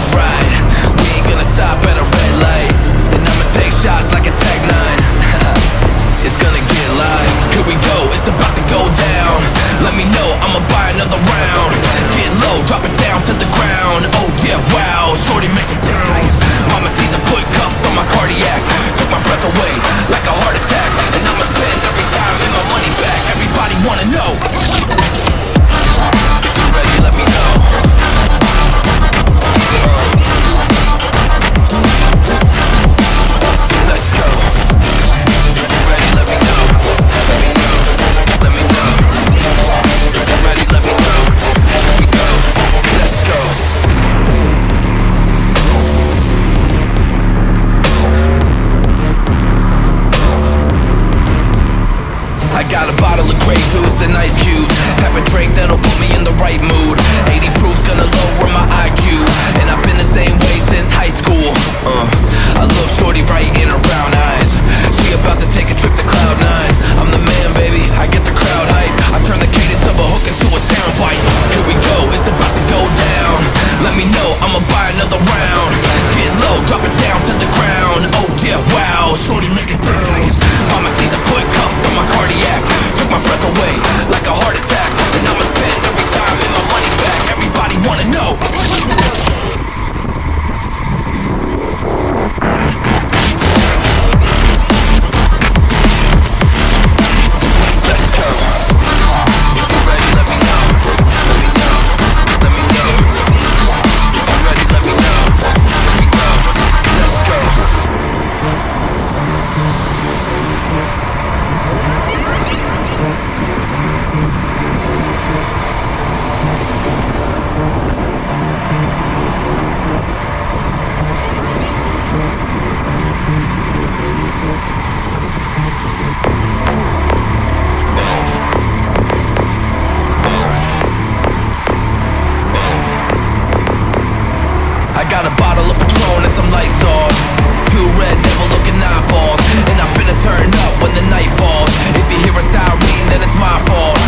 let's ride. We ain't gonna stop at a red light, and I'ma take shots like a Tech 9. It's gonna get live. Here we go, it's about to go down. Let me know, I'ma buy another round. Get low, drop it down to the ground. Oh yeah, wow, shorty make it bounce. Mama see the put cuffs on my cardiac. Took my breath away like a heart attack, and I'ma spend every dime and my money back. Everybody wanna know. If you're ready, let me know. Let's go. If you're ready, let me know. Let me know. Let me know. If you're ready, let me know. Here we go. Let's go. I got a bottle of Grey Goose and ice cubes. Have a drink that'll put me in the right mood. 80 proof's gonna lower my IQ, and I've been the same way since high school. I look shorty right in her brown eyes. She about to take a trip to Cloud 9. I'm the man, baby, I get the crowd hype. I turn the cadence of a hook into a sound bite. Here we go, it's about to go down. Let me know, I'ma buy another round. Get low, drop it down to the ground. Oh yeah, wow, shorty make it bounce. Mama see the put cuffs on my cardiac. Took my breath away like a heart attack, and I'ma spend every dime and my money back. Everybody wanna know. Let's go. If you're ready, let me know. Let me know. Let me know. If you're ready, let me know. Here we go. Let's go. I got a bottle of Patron and some lights off. Two red devil looking eyeballs, and I'm finna turn up when the night falls. If you hear a siren, then it's my fault.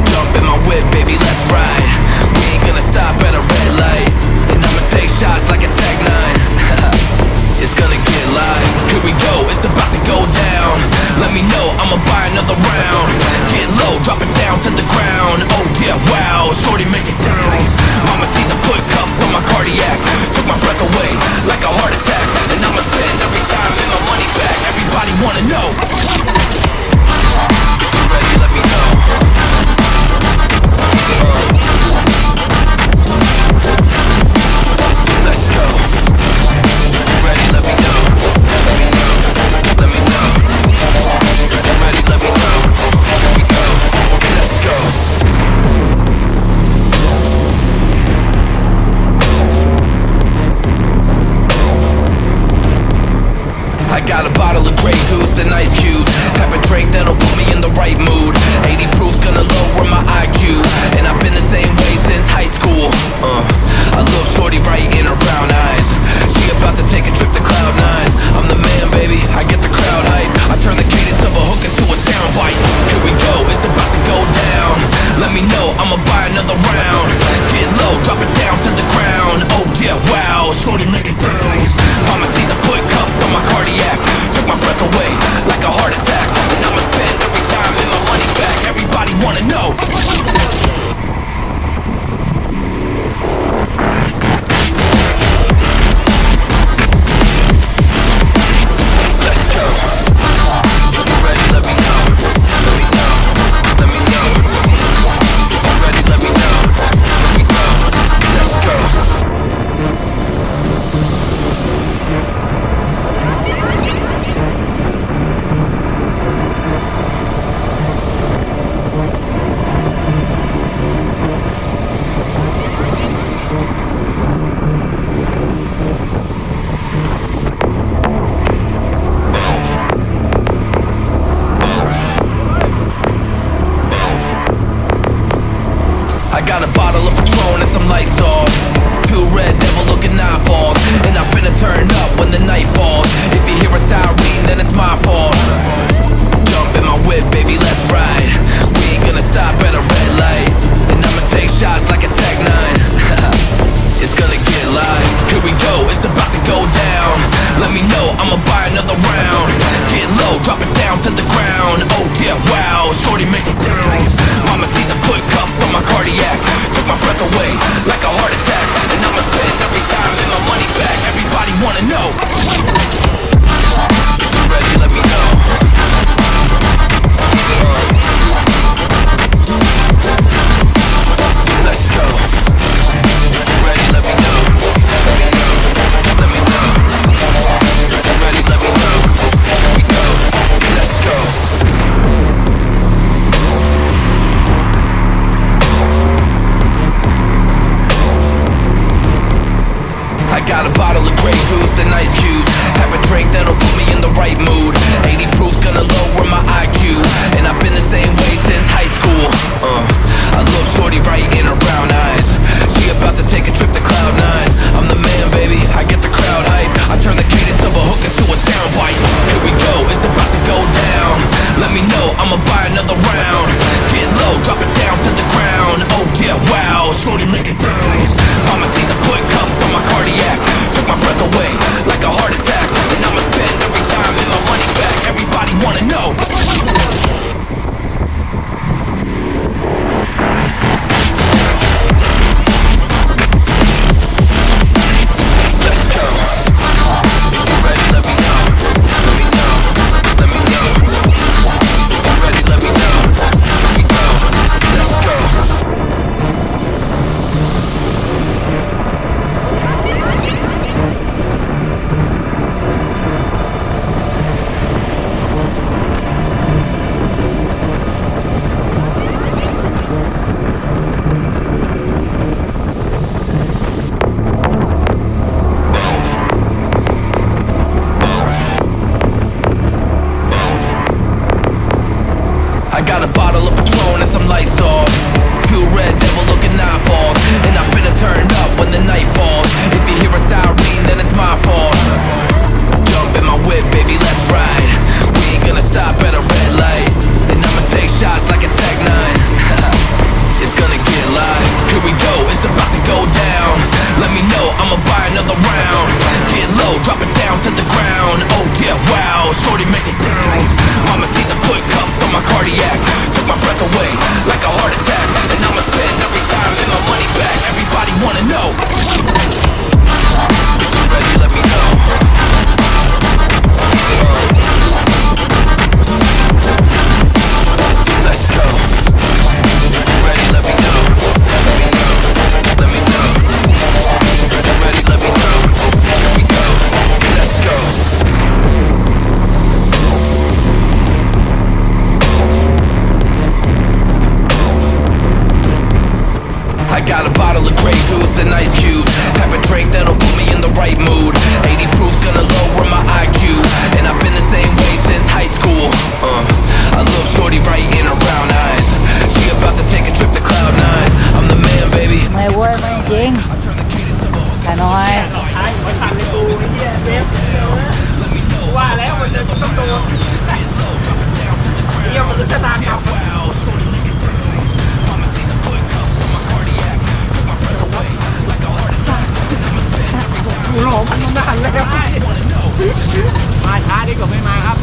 Jump in my whip, baby, let's ride. We ain't gonna stop at a red light, and I'ma take shots like a Tech 9. It's gonna get live. Here we go, it's about to go down. Let me know, I'ma buy another round. Get low, drop it down to the ground. Oh yeah, wow, shorty make it bounce. Mama see the put cuffs on my cardiac. Took my breath away like a heart attack, and I'ma spend every dime and my money back. Everybody wanna know. If you're ready, let me know. Let's go. If you're ready, let me know. Let me know. Let me know. If you're ready, let me know. Here we go. Let's go. I got a bottle of Grey Goose and ice cubes. Have a drink that'll put me in the right mood. 80 proof's gonna lower my IQ, and I've been the same way since high school. I look shorty right in her brown eyes. She about to take a trip to Cloud 9. I'm the man, baby, I get the crowd hype. I turn the cadence of a hook into a sound bite. Here we go, it's about to go down. Let me know, I'ma buy another round. Get low, drop it down to the ground. Oh yeah, wow, shorty make it bounce. Mama see the put cuffs on my cardiac. Took my breath away like a heart attack, and I'ma spend every dime and my money back. Everybody wanna know. Let's go. If you're ready, let me know. Let me know. Let me know. If you're ready, let me know. Here we go. Let's go. I'ma buy another round. Get low, drop it down to the ground. Oh yeah, wow, shorty make it bounce. Mama see the put cuffs on my cardiac. Took my breath away like a heart attack. And I'ma spend every dime and my money back. Everybody wanna know. If you're ready, let me know. Let's go. If you're ready, let me know. Let me know. If you're ready, let me know. Here we go. Let's go. I got a bottle of Grey Goose and ice cubes. Have a drink that'll put me in the right mood. 80 proof's gonna lower my IQ. And I've been the same way since high school. I look shorty right in her brown eyes. She about to take a trip to Cloud 9. I'm the man, baby, I get the crowd hype. I turn the cadence of a hook into a sound bite. Here we go, it's about to go down. Let me know, I'ma buy another round. Get low, drop it down to the ground. Oh yeah, wow, shorty make it bounce. Mama see the put cuffs on my cardiac. Took my breath away like a heart attack. And I'ma spend every dime and my money back. Everybody wanna know. Let's go. If you're ready, let me know. Let me know. Let me know. If you're ready, let me know. Here we go. Let's go. I got a bottle of Patron and some lights off. Two red devil looking eyeballs. And I finna turn up when the night falls. If you hear a siren, then it's my fault. Jump in my whip, baby, let's ride. We ain't gonna stop at a red light. And I'ma take shots like a Tech 9. It's gonna get live. Here we go, it's about to go down. Let me know, I'ma buy another round. Get low, drop it down to the ground. Oh yeah, wow, shorty make it bounce. Mama see the put cuffs on my cardiac. Took my breath away like a heart attack. And I'ma spend every dime and my money back. Everybody wanna know. If you're ready, let me know. Let's go. If you're ready, let me know. Let me know. Let me know. If you're ready, let me know. Here we go. Let's go. I got a bottle of Grey Goose and ice cubes. Have a drink that'll put me in the right mood. 80 proof's gonna lower my IQ. And I've been the same way since high school. I look shorty right in her brown eyes. She about to take a trip to Cloud 9. I'm the man, baby. ไม่เว้ยไม่จริงแต่น้อย ว่าแล้วมันจะต้องโดนเนี่ยมันจะตามกับกูหลงมันนานแล้วมาช้าดีกว่าไม่มาครับ